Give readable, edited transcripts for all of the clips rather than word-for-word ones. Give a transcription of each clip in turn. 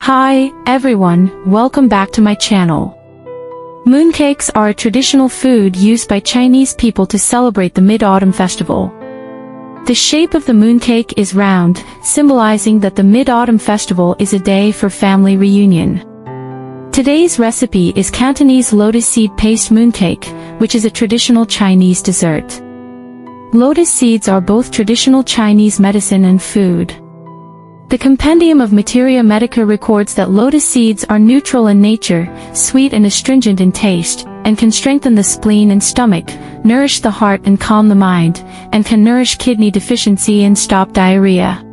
Hi, everyone, welcome back to my channel. Mooncakes are a traditional food used by Chinese people to celebrate the Mid-Autumn Festival. The shape of the mooncake is round, symbolizing that the Mid-Autumn Festival is a day for family reunion. Today's recipe is Cantonese lotus seed paste mooncake, which is a traditional Chinese dessert. Lotus seeds are both traditional Chinese medicine and food. The Compendium of Materia Medica records that lotus seeds are neutral in nature, sweet and astringent in taste, and can strengthen the spleen and stomach, nourish the heart and calm the mind, and can nourish kidney deficiency and stop diarrhea.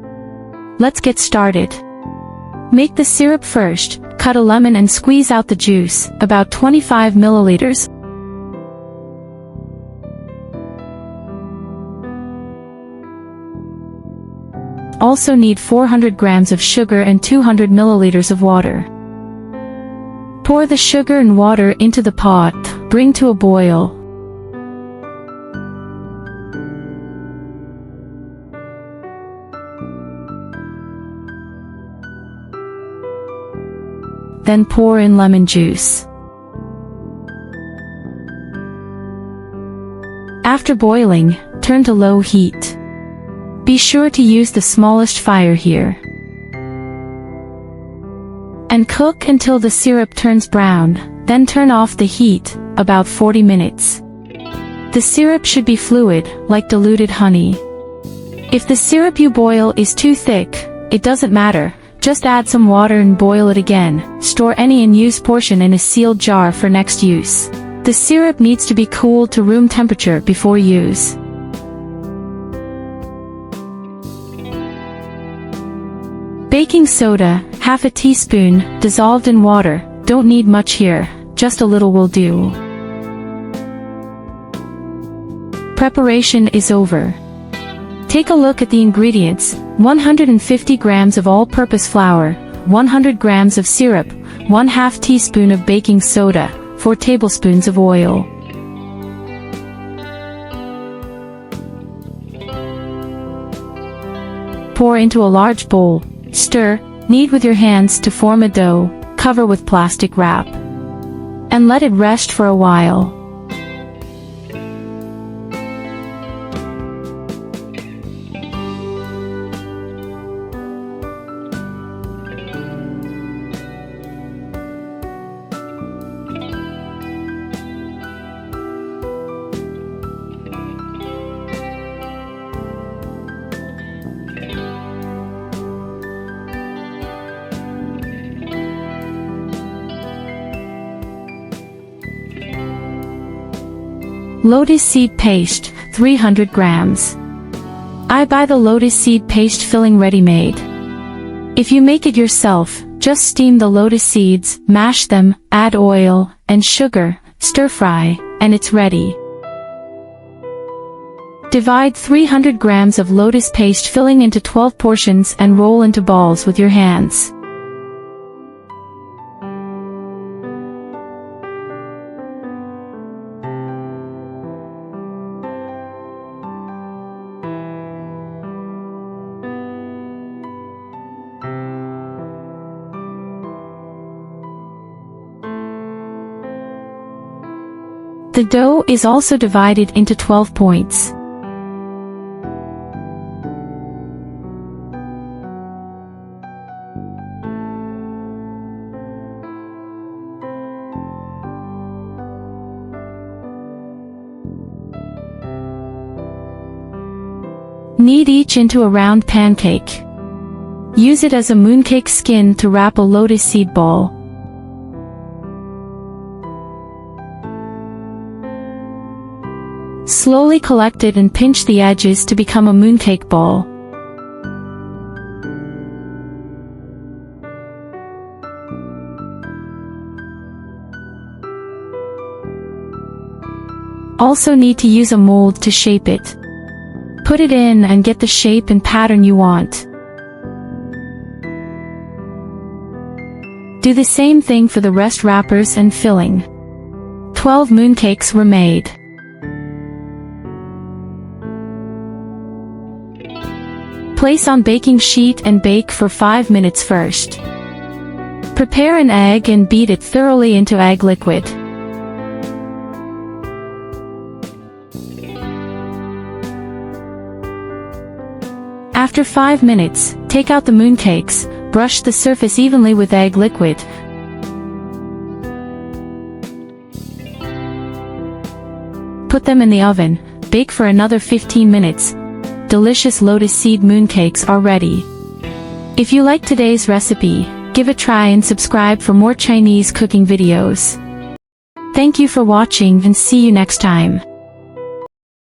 Let's get started. Make the syrup first, cut a lemon and squeeze out the juice, about 25 milliliters. Also need 400 grams of sugar and 200 milliliters of water. Pour the sugar and water into the pot, bring to a boil. Then pour in lemon juice. After boiling, turn to low heat. Be sure to use the smallest fire here. And cook until the syrup turns brown, then turn off the heat, about 40 minutes. The syrup should be fluid, like diluted honey. If the syrup you boil is too thick, it doesn't matter, just add some water and boil it again. Store any unused portion in a sealed jar for next use. The syrup needs to be cooled to room temperature before use. Baking soda, half a teaspoon, dissolved in water, don't need much here, just a little will do. Preparation is over. Take a look at the ingredients: 150 grams of all-purpose flour, 100 grams of syrup, 1/2 teaspoon of baking soda, 4 tablespoons of oil. Pour into a large bowl. Stir, knead with your hands to form a dough, cover with plastic wrap. And let it rest for a while. Lotus seed paste, 300 grams. I buy the lotus seed paste filling ready-made. If you make it yourself, just steam the lotus seeds, mash them, add oil and sugar, stir-fry, and it's ready. Divide 300 grams of lotus paste filling into 12 portions and roll into balls with your hands. The dough is also divided into 12 points. Knead each into a round pancake. Use it as a mooncake skin to wrap a lotus seed ball. Slowly collect it and pinch the edges to become a mooncake ball. Also need to use a mold to shape it. Put it in and get the shape and pattern you want. Do the same thing for the rest wrappers and filling. 12 mooncakes were made. Place on baking sheet and bake for 5 minutes first. Prepare an egg and beat it thoroughly into egg liquid. After 5 minutes, take out the mooncakes, brush the surface evenly with egg liquid. Put them in the oven, bake for another 15 minutes. Delicious lotus seed mooncakes are ready. If you like today's recipe, give a try and subscribe for more Chinese cooking videos. Thank you for watching and see you next time.